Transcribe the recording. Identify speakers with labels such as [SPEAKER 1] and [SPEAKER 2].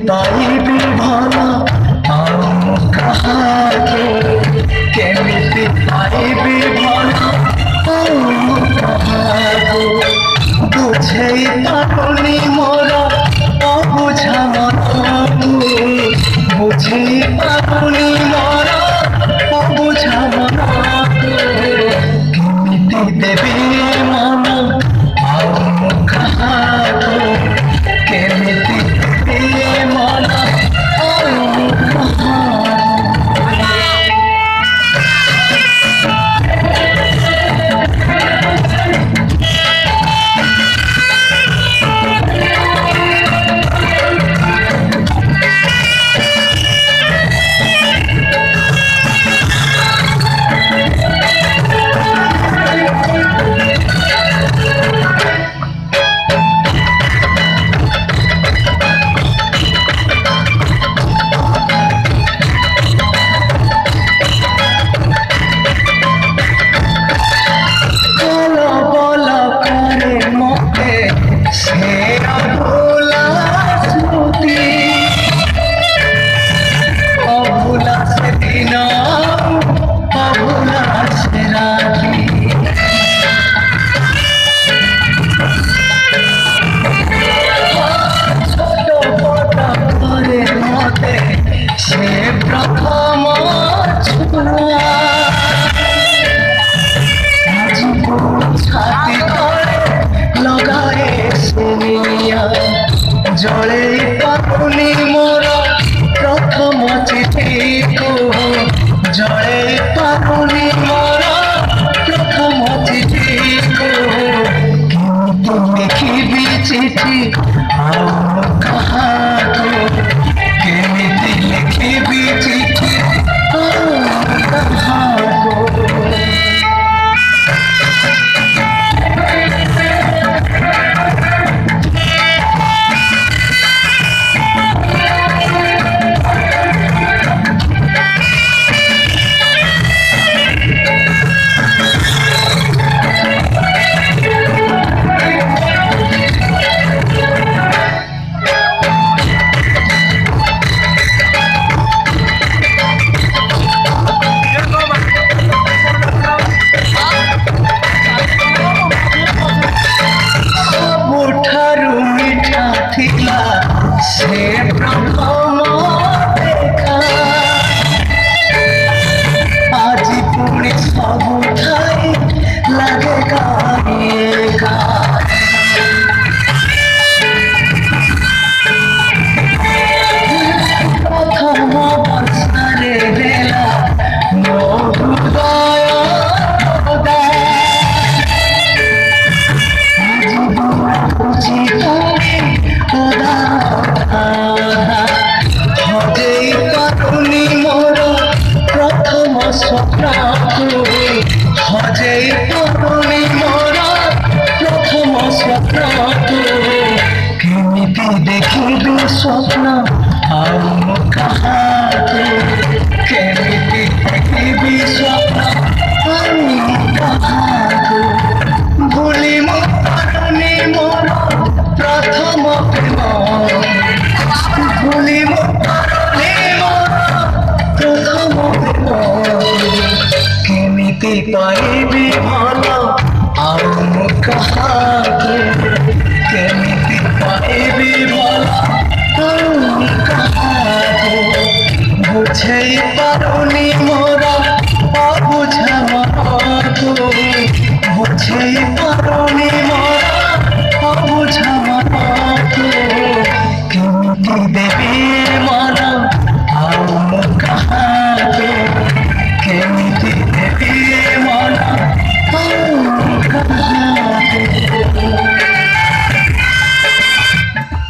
[SPEAKER 1] पाइबी भला आउ कहाके केमिति पाइबी भला आउ कहाके बुझेई पारुनी मोर अबुझा मनकु बुझेई पारुनी मोर अबुझा मनकु केमिति देबी मन आउ कहाके केमिति देबी मन आउ कहाके जले पारुनी मोर प्रथम चिठी को जले पारुनी मोर प्रथम चिठी को किंतु लिखिबी चिठी आउ कहाके केमिति लिखिबी चिठी आउ कहाके से प्रथम देखा आज पुणी सबु ठाई लगे गाएगा प्रथम वर्षारे बेला मो हृदय हजेई पारुनी मोर प्रथम स्वप्न हजेई पारुनी मोर प्रथम स्वप्न केमिति देखिबी स्वप्न आउ कहाके केमिति देखिबी स्वप्न आउ कहाके भूली मो पारुनी मोर प्रथम प्रेम भूली मो पारुनी मोर प्रथम प्रेम केमिति पाइबी भला आउ कहाके केमिति पाइबी भला आउ कहाके बुझेई पारुनी मोर अबुझा मनकु बुझेई पारुनी